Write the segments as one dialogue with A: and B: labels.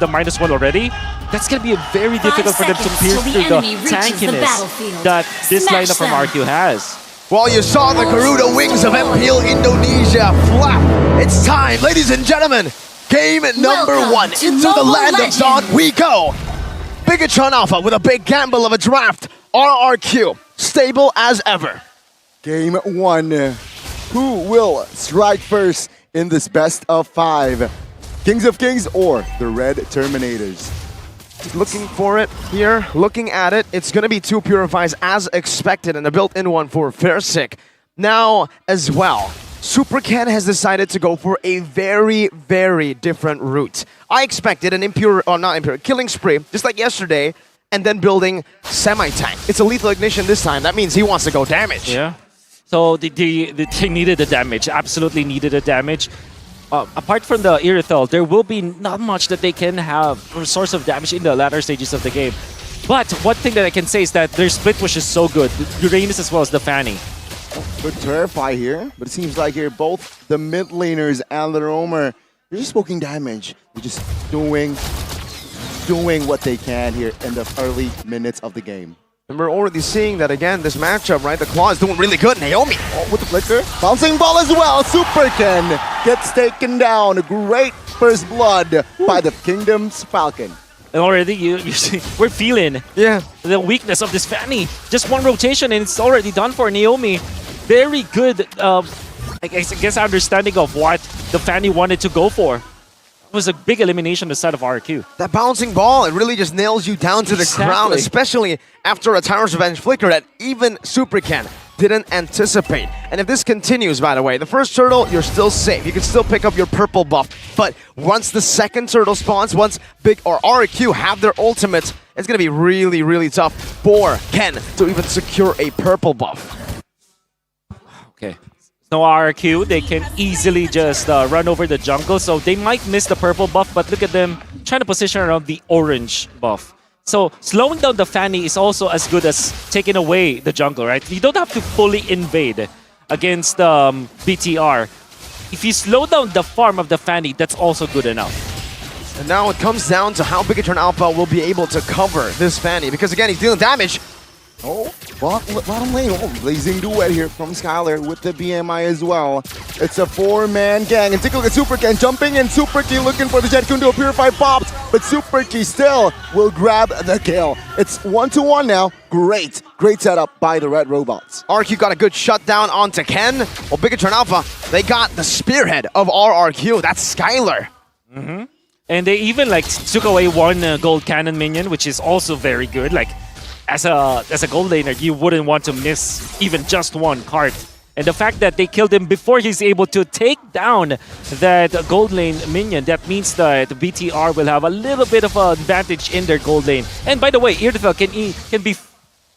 A: the -1 already, that's going to be very difficult for them to pierce through the tankiness that this lineup from RRQ has.
B: Well, you saw the Garuda wings of MPL Indonesia flap. It's time, ladies and gentlemen. Game number one. Into the land of Dawn we go. BIGETRON Alpha with a big gamble of a draft. RRQ, stable as ever.
C: Game one. Who will strike first in this best of 5? Kings of Kings or the Red Terminators?
B: Looking for it here, looking at it. It's going to be 2 Purifies as expected and a built-in one for Fairsick. Now, as well, SuperCan has decided to go for a very, very different route. I expected an killing spree, just like yesterday, and then building semi-tank. It's a lethal ignition this time. That means he wants to go damage.
A: Yeah. So they needed the damage, absolutely needed the damage. Apart from the Irithel, there will be not much that they can have for source of damage in the latter stages of the game. But one thing that I can say is that their split push is so good. Uranus as well as the Fanny.
C: Good Terrify here, but it seems like here both the mid laners and the roamer, they're just poking damage. They're just doing what they can here in the early minutes of the game.
B: And we're already seeing that again, this matchup, right? The Claw is doing really good. Naomi.
C: Oh, with the flicker. Bouncing ball as well. SuperCan gets taken down. Great first blood by the Kingdom's Falcon.
A: And already, you see, we're feeling the weakness of this Fanny. Just one rotation and it's already done for Naomi. Very good, I guess, understanding of what the Fanny wanted to go for. It was a big elimination on the side of RRQ.
B: That bouncing ball, it really just nails you down to the ground, especially after a Tyrant's Revenge flicker that even SuperCan didn't anticipate. And if this continues, by the way, the first turtle, you're still safe. You can still pick up your purple buff. But once the second turtle spawns, once RRQ have their ultimates, it's going to be really, really tough for Ken to even secure a purple buff.
A: Okay. No RRQ, they can easily just run over the jungle, so they might miss the purple buff, but look at them trying to position around the orange buff. So slowing down the Fanny is also as good as taking away the jungle, right? You don't have to fully invade against BTR. If you slow down the farm of the Fanny, that's also good enough.
B: And now it comes down to how BIGETRON Alpha will be able to cover this Fanny, because again, he's dealing damage.
C: Oh, bottom lane. Oh, blazing duet here from Skylar with the BMI as well. It's a 4-man gang. And take a look at SuperCan jumping in. SuperKey looking for the Jet Kun to Purify pops, but SuperKey still will grab the kill. It's 1-1 now. Great setup by the Red Robots.
B: RRQ got a good shutdown onto Ken. Well, BIGETRON Alpha, they got the spearhead of RRQ. That's Skylar.
A: And they even took away one gold cannon minion, which is also very good. As a gold laner, you wouldn't want to miss even just one card. And the fact that they killed him before he's able to take down that gold lane minion, that means that BTR will have a little bit of an advantage in their gold lane. And by the way, Irithel can be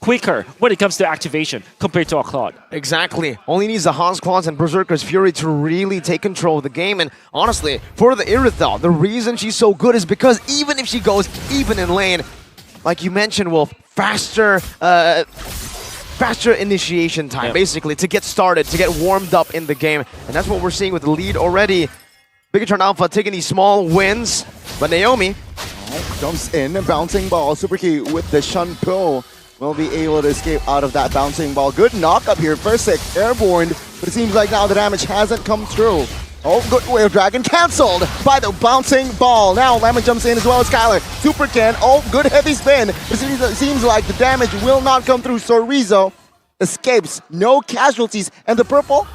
A: quicker when it comes to activation compared to a Claude.
B: Exactly. Only needs the Haas Claws and Berserker's Fury to really take control of the game. And honestly, for the Irithel, the reason she's so good is because even if she goes even in lane, like you mentioned, Wolf, faster initiation time, basically, to get started, to get warmed up in the game. And that's what we're seeing with the lead already. BIGETRON Alpha taking these small wins, but Naomi
C: jumps in, bouncing ball. SuperKey with the Shun Pill will be able to escape out of that bouncing ball. Good knock up here. Fairsick airborne, but it seems like now the damage hasn't come through. Oh, good Wave Dragon cancelled by the bouncing ball. Now Lemon jumps in as well as Skylar. SuperCan, oh, good heavy spin. It seems like the damage will not come through. So Rizzo escapes, no casualties. And the purple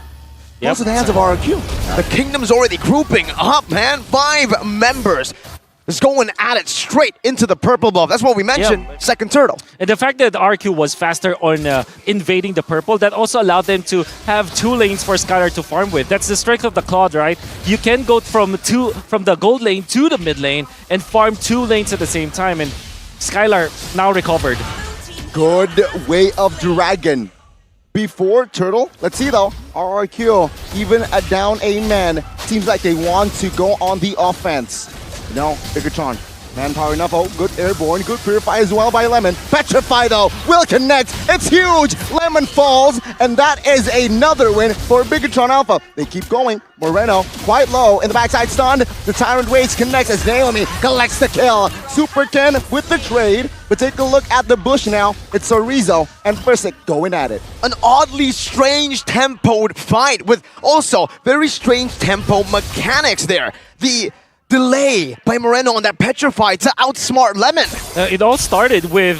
C: goes to the hands of RRQ.
B: The Kingdom's already grouping up, man. 5 members. It's going at it straight into the purple buff. That's what we mentioned, second turtle.
A: And the fact that RRQ was faster on invading the purple, that also allowed them to have 2 lanes for Skylar to farm with. That's the strength of the Claude, right? You can go from the gold lane to the mid lane and farm 2 lanes at the same time, and Skylar now recovered.
C: Good way of Dragon. Before turtle, let's see though, RRQ, even down a man, seems like they want to go on the offense. No, BIGETRON Manpower enough. Oh, good airborne. Good purify as well by Lemon. Petrify though will connect. It's huge. Lemon falls. And that is another win for BIGETRON Alpha. They keep going. Moreno quite low in the backside stun. The Tyrant Rage connects as Naomi collects the kill. Super Ken with the trade. But take a look at the bush now. It's Orizo and Versik going at it.
B: An oddly strange tempoed fight with also very strange tempo mechanics there. The delay by Moreno on that Petrify to outsmart Lemon.
A: It all started with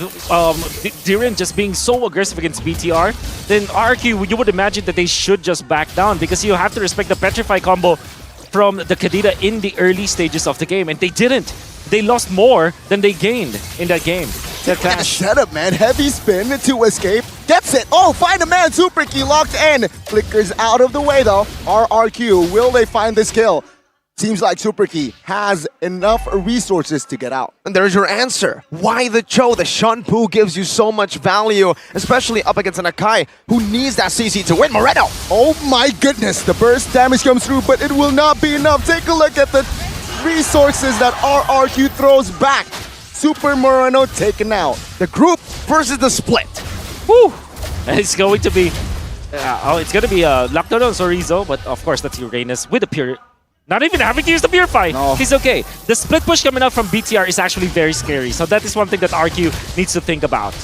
A: Diren just being so aggressive against BTR. Then RRQ, you would imagine that they should just back down because you have to respect the Petrify combo from the Kadita in the early stages of the game, and they didn't. They lost more than they gained in that game.
C: Look at the setup, man. Heavy spin to escape. Gets it. Oh, find a man. Super key locked in. Flickers out of the way, though. RRQ, will they find this kill? Seems like Super Key has enough resources to get out.
B: And there's your answer. Why the Cho? The Shunpu gives you so much value, especially up against an Akai who needs that CC to win. Moreno!
C: Oh my goodness. The burst damage comes through, but it will not be enough. Take a look at the resources that RRQ throws back. Super Moreno taken out.
B: The group versus the split.
A: Woo! It's going to be... lockdown on Sorizo, but of course that's Uranus with the pure... Not even having to use the Purify.
C: No.
A: He's okay. The split push coming out from BTR is actually very scary. So that is one thing that RQ needs to think about.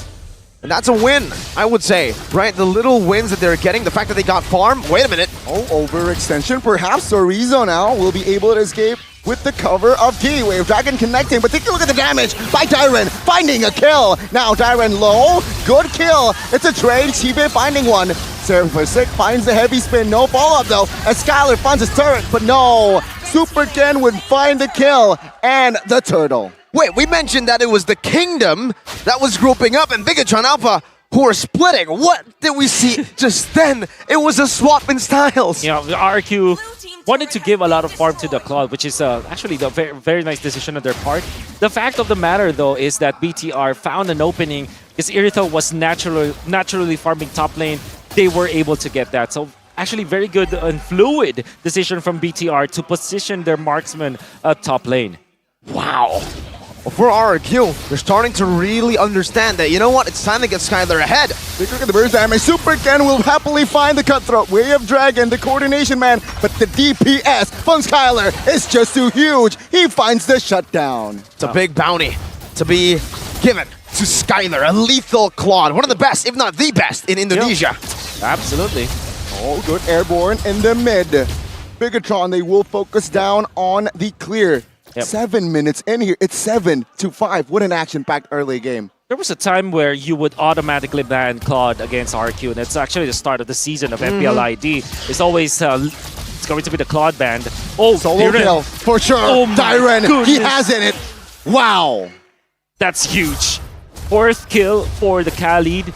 B: And that's a win, I would say. Right, the little wins that they're getting, the fact that they got farm. Wait a minute.
C: Oh, overextension. Perhaps Sorizo now will be able to escape with the cover of Key. Wave Dragon connecting, but take a look at the damage by Dyren, finding a kill. Now Dyren low, good kill. It's a trade, Chibe finding one. Versik finds the heavy spin, no follow-up though, as Skylar finds his turret, but no. Super Ken would find the kill and the turtle.
B: Wait, we mentioned that it was the Kingdom that was grouping up and BIGETRON Alpha who were splitting. What did we see just then? It was a swap in styles.
A: You know, the RRQ wanted to give a lot of farm to the Cloud, which is actually the very nice decision on their part. The fact of the matter, though, is that BTR found an opening because Irithel was naturally farming top lane. They were able to get that. So actually very good and fluid decision from BTR to position their marksman top lane.
B: Wow. Well, for RRQ, they're starting to really understand that, you know what, it's time to get Skylar ahead.
C: Take a look at the burst damage. Super Ken will happily find the cutthroat. Way of Dragon, the coordination man, but the DPS from Skylar is just too huge. He finds the shutdown.
B: It's a big bounty to be given to Skylar, a lethal Claude, one of the best, if not the best, in Indonesia.
A: Yep. Absolutely.
C: Oh, good airborne in the mid. BIGETRON, they will focus down on the clear.
A: Yep.
C: 7 minutes in here. It's 7-5. What an action-packed early game.
A: There was a time where you would automatically ban Claude against RQ, and it's actually the start of the season of MPL ID. It's always it's going to be the Claude ban. Oh,
C: solo kill for sure.
A: Oh
C: Dyren, he has it. Wow.
A: That's huge. 4th kill for the Khalid.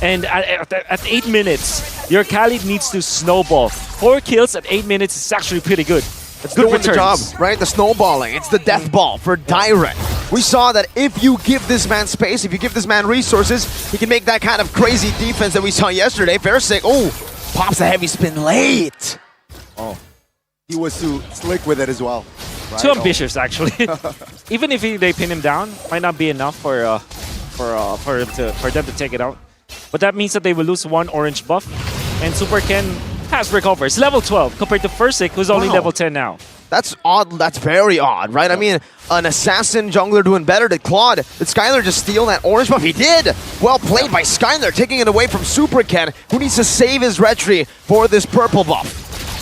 A: And at 8 minutes, your Khalid needs to snowball. 4 kills at 8 minutes is actually pretty good.
B: It's doing the job, right? The snowballing. It's the death ball for Dyren. We saw that if you give this man space, if you give this man resources, he can make that kind of crazy defense that we saw yesterday. Versik, oh, pops a heavy spin late.
C: Oh, he was too slick with it as well. Right?
A: Too ambitious, actually. Even if they pin him down, might not be enough for them to take it out. But that means that they will lose 1 orange buff, and Super Ken has recovers. Level 12 compared to Versik, who's only level 10 now.
B: That's odd. That's very odd, right? I mean, an assassin jungler doing better than Claude. Did Skylar just steal that orange buff? He did! Well played by Skylar, taking it away from Super Ken, who needs to save his retry for this purple buff.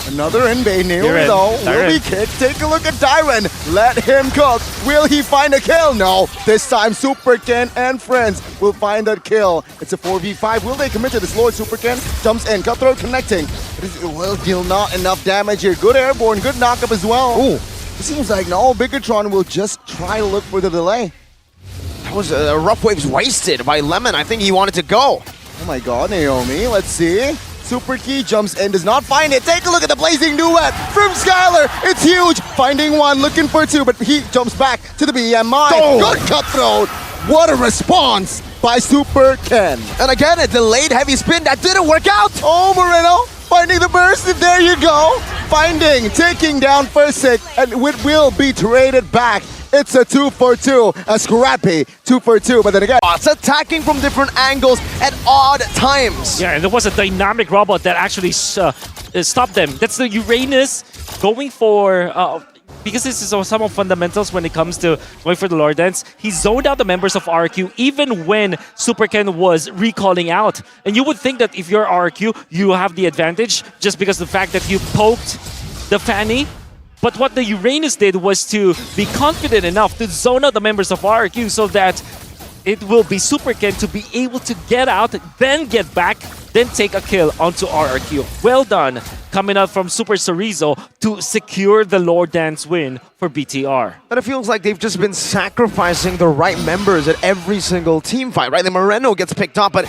C: Another invade near though. Will be kicked. Take a look at Dyren. Let him cook. Will he find a kill? No. This time Super Ken and friends will find that kill. It's a 4v5. Will they commit to this Lord? Super Ken jumps in. Cutthroat connecting. It will deal not enough damage here. Good airborne. Good knockup as well.
B: Ooh.
C: It seems like no, BIGETRON will just try to look for the delay.
B: That was a rough waves wasted by Lemon. I think he wanted to go.
C: Oh my god, Naomi. Let's see. Super Key jumps in, does not find it. Take a look at the blazing duet from Skylar. It's huge. Finding 1, looking for 2, but he jumps back to the BMI.
B: Oh.
C: Good cutthroat. What a response by Super Ken.
B: And again, a delayed heavy spin that didn't work out.
C: Oh, Moreno finding the burst. There you go. Finding, taking down Versik, and it will be traded back It's a 2 for 2, a scrappy 2 for 2. But then again,
B: It's attacking from different angles at odd times.
A: Yeah, and there was a dynamic robot that actually stopped them. That's the Uranus going for... because this is some of fundamentals when it comes to going for the Lord Dance. He zoned out the members of RRQ even when Super Ken was recalling out. And you would think that if you're RRQ, you have the advantage just because of the fact that you poked the Fanny. But what the Uranus did was to be confident enough to zone out the members of RRQ so that it will be Super Ken to be able to get out, then get back, then take a kill onto RRQ. Well done, coming out from Super Chorizo to secure the Lord Dance win for BTR.
B: But it feels like they've just been sacrificing the right members at every single team fight, right? The Moreno gets picked up, but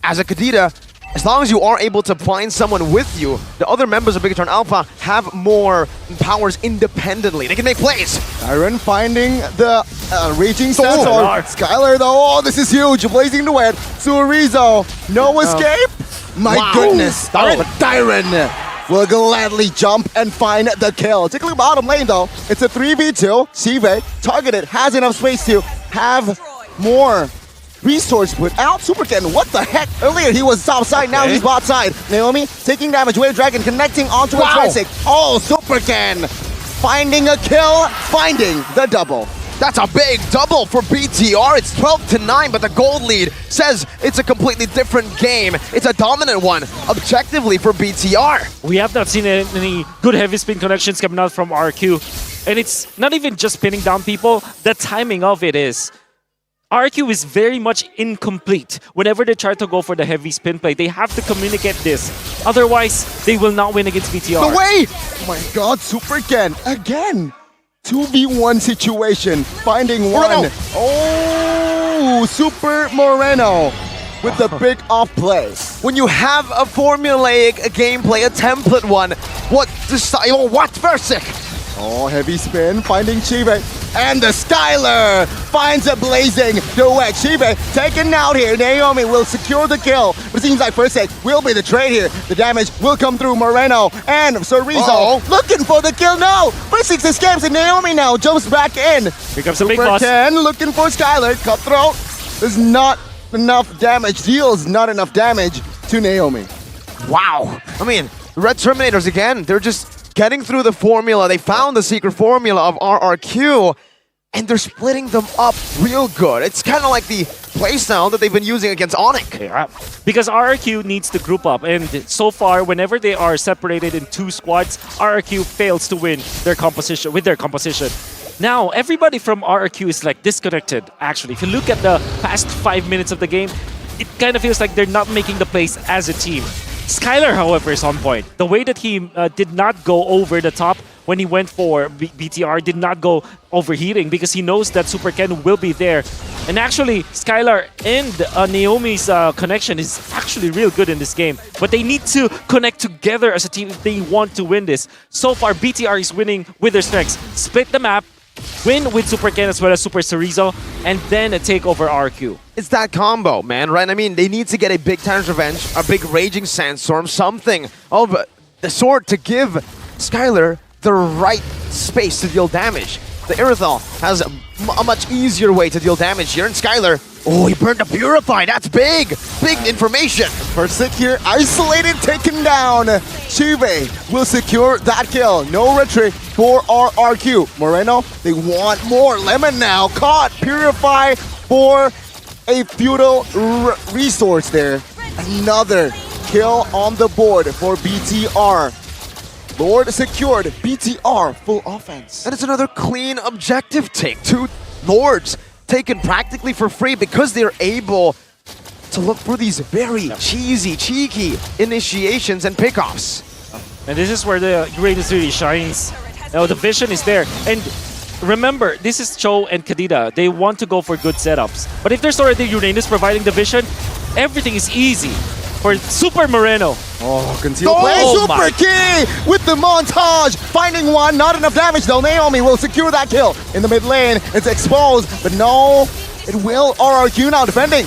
B: as a Kadita, as long as you are able to find someone with you, the other members of BIGETRON Alpha have more powers independently. They can make plays.
C: Iron finding the Raging Stance
B: Oh,
C: on Skylar though. Oh, this is huge. Blazing the wet. Chorizo, no escape. My goodness. Tyron will gladly jump and find the kill. Take a look at bottom lane though. It's a 3v2. Sive targeted, has enough space to have more resource put out. Super Ken, what the heck? Earlier he was top side, now he's bot side. Naomi taking damage, Wave Dragon connecting onto a Tricyc. Oh, Super Ken finding a kill, finding the double.
B: That's a big double for BTR. It's 12-9, but the gold lead says it's a completely different game. It's a dominant one, objectively, for BTR.
A: We have not seen any good heavy spin connections coming out from RQ. And it's not even just pinning down people, the timing of it is. RQ is very much incomplete. Whenever they try to go for the heavy spin play, they have to communicate this. Otherwise, they will not win against BTR.
C: The way! Oh my god, Super Ken, again! 2v1 situation, finding one.
B: Moreno.
C: Oh, Super Moreno with the big off play.
B: When you have a formulaic gameplay, a template one, what Versic?
C: Oh, heavy spin, finding Chive. And the Skylar finds a blazing duet. Chive taken out here. Naomi will secure the kill. But it seems like Versic will be the trade here. The damage will come through Moreno and Chorizo looking for the kill. No! Versic escapes and Naomi now jumps back in.
A: Here comes the big
C: Super
A: boss.
C: Ken looking for Skylar. Cutthroat. There's not enough damage. Deals not enough damage to Naomi.
B: Wow. I mean, Red Terminators again, they're just getting through the formula. They found the secret formula of RRQ, and they're splitting them up real good. It's kind of like the playstyle that they've been using against Onyx.
A: Yeah, because RRQ needs to group up, and so far, whenever they are separated in two squads, RRQ fails to win their composition with their composition. Now, everybody from RRQ is like disconnected, actually. If you look at the past 5 minutes of the game, it kind of feels like they're not making the plays as a team. Skylar, however, is on point. The way that he did not go over the top when he went for BTR, did not go overheating because he knows that Super Ken will be there. And actually, Skylar and Naomi's connection is actually real good in this game. But they need to connect together as a team if they want to win this. So far, BTR is winning with their strengths. Split the map, win with Super Ken as well as Super Chorizo, and then take over RQ.
B: It's that combo, man, right? I mean, they need to get a big Titan's Revenge, a big Raging Sandstorm, something of the sort to give Skylar the right space to deal damage. The Irithel has a much easier way to deal damage here, and Skylar, oh, he burned a Purify, that's big! Big information!
C: Versic here, isolated, taken down. Chive will secure that kill. No retreat for RRQ. Moreno, they want more. Lemon now caught. Purify for a feudal resource there. Another kill on the board for BTR. Lord secured. BTR full offense.
B: And it's another clean objective take. 2 Lords taken practically for free because they're able to look for these very cheeky initiations and pickoffs.
A: And this is where the Uranus really shines. Now, the vision is there. And remember, this is Cho and Kadita. They want to go for good setups. But if there's already Uranus providing the vision, everything is easy for Super Moreno.
C: Oh, conceal play. Super Key with the montage. Finding one. Not enough damage though. Naomi will secure that kill. In the mid lane, it's exposed. But no, it will. RRQ now defending.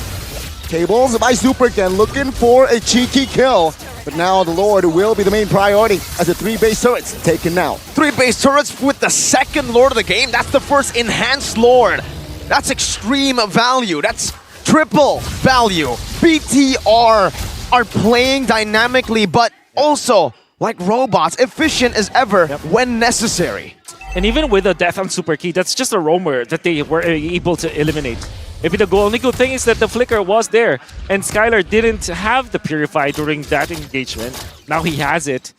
C: Tables by Super Ken looking for a cheeky kill. But now the Lord will be the main priority as the 3 base turrets taken now.
B: 3 base turrets with the second Lord of the game. That's the first enhanced Lord. That's extreme value. That's triple value. BTR are playing dynamically, but also like robots, efficient as ever when necessary.
A: And even with a death on Super Key, that's just a roamer that they were able to eliminate. Maybe the only good thing is that the flicker was there, and Skylar didn't have the Purify during that engagement. Now he has it,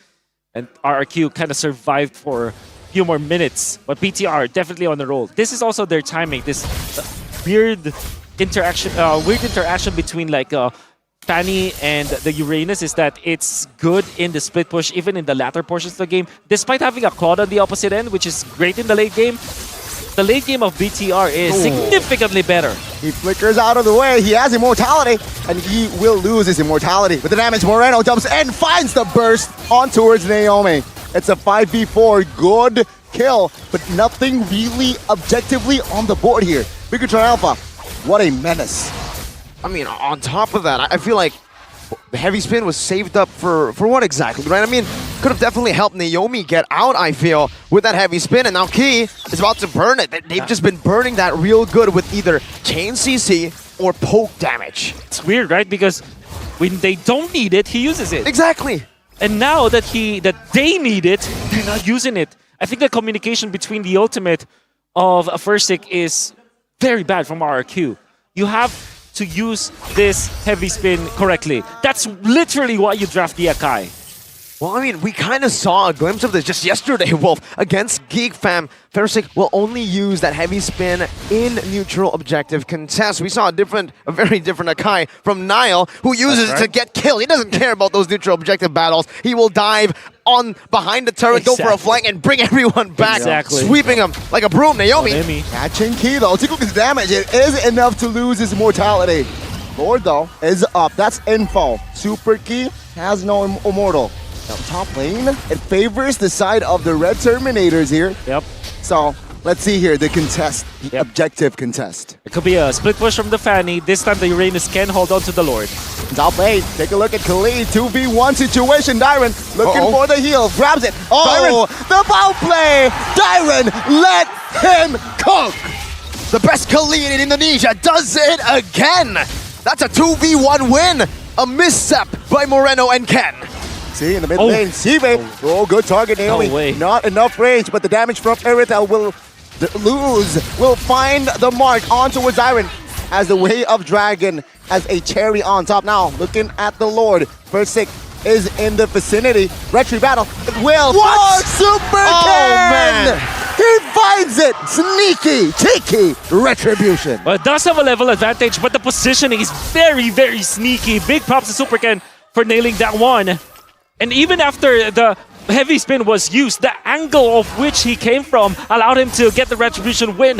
A: and RRQ kind of survived for a few more minutes. But BTR definitely on the roll. This is also their timing. This weird interaction between like Fanny and the Uranus is that it's good in the split push, even in the latter portions of the game. Despite having a Claude on the opposite end, which is great in the late game, the late game of BTR is significantly better.
C: He flickers out of the way. He has immortality, and he will lose his immortality. With the damage, Moreno jumps and finds the burst on towards Naomi. It's a 5v4. Good kill, but nothing really objectively on the board here. BIGETRON Alpha, what a menace.
B: I mean, on top of that, I feel like the heavy spin was saved up for what exactly, right? I mean, could have definitely helped Naomi get out, I feel, with that heavy spin, and now Key is about to burn it. They've just been burning that real good with either chain CC or poke damage.
A: It's weird, right? Because when they don't need it, he uses it.
B: Exactly.
A: And now that they need it, they're not using it. I think the communication between the ultimate of Fursic is very bad from RRQ. You have to use this heavy spin correctly. That's literally why you draft the Akai.
B: Well, I mean, we kind of saw a glimpse of this just yesterday, Wolf. Against Geek Fam, Fursic will only use that heavy spin in neutral objective contest. We saw a very different Akai from Nile, who uses it to get killed. He doesn't care about those neutral objective battles. He will dive on behind the turret, go for a flank, and bring everyone back, sweeping them like a broom. Naomi.
C: Catching Key, though. Take a look at the damage. It is enough to lose his mortality. Lord, though, is up. That's info. Super Key has no immortal. Now, top lane, it favors the side of the red Terminators here.
A: Yep.
C: So, let's see here, the contest, the objective contest.
A: It could be a split push from the Fanny. This time the Uranus can hold on to the Lord.
C: Top lane, take a look at Khalid, 2v1 situation. Dyron looking for the heal, grabs it. Oh, Dyron. The bow play! Dyron, let him cook!
B: The best Khalid in Indonesia does it again! That's a 2v1 win! A misstep by Moreno and Ken.
C: See, in the mid lane, Sive. Oh, good target, Naomi.
A: No way.
C: Not enough range, but the damage from Erithel will will find the mark on towards Iron as the Way of Dragon as a cherry on top. Now, looking at the Lord, Fursic is in the vicinity. Retry battle. It will. What? Super man! He finds it! Sneaky, cheeky retribution.
A: Well, it does have a level advantage, but the positioning is very, very sneaky. Big props to Super Ken for nailing that one. And even after the heavy spin was used, the angle of which he came from allowed him to get the retribution win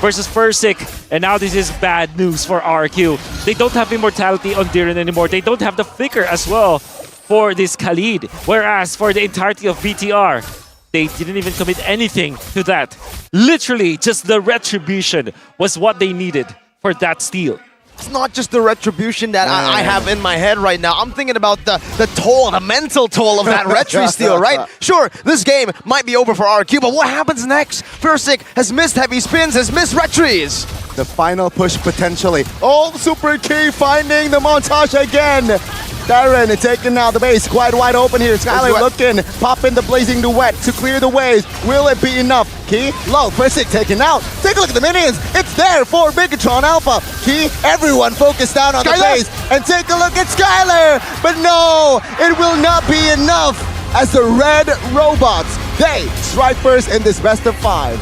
A: versus Fursic. And now this is bad news for RRQ. They don't have immortality on Diren anymore. They don't have the flicker as well for this Khalid. Whereas for the entirety of BTR, they didn't even commit anything to that. Literally, just the retribution was what they needed for that steal.
B: It's not just the retribution that I have in my head right now. I'm thinking about the toll, the mental toll of that retry steal, right? Sure, this game might be over for RRQ, but what happens next? Fursic has missed heavy spins, has missed retries.
C: The final push potentially. Oh, Super Key finding the montage again. Darren taking now the base, quite wide open here. Skylar looking, popping the blazing duet to clear the waves. Will it be enough? Key, low, Fursic taken out. Take a look at the minions. It's there for BIGETRON Alpha. Key, everyone focused down on the base. And take a look at Skylar. But no, it will not be enough as the red robots, they strike first in this best of 5.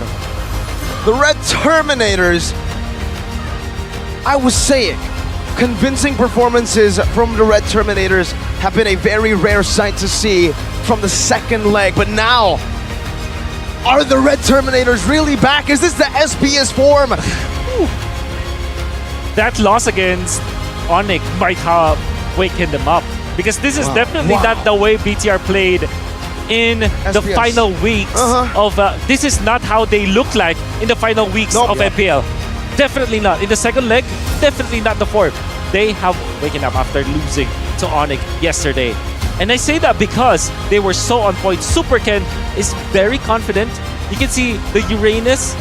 B: The red Terminators, I was saying, convincing performances from the red Terminators have been a very rare sight to see from the second leg. But now, are the red Terminators really back? Is this the SPS form?
A: That loss against Onyx might have wakened them up. Because this is definitely not the way BTR played in the final weeks of... this is not how they look like in the final weeks of MPL. Definitely not. In the second leg, definitely not the fourth. They have waken up after losing to Onyx yesterday. And I say that because they were so on point. Super Ken is very confident. You can see the Uranus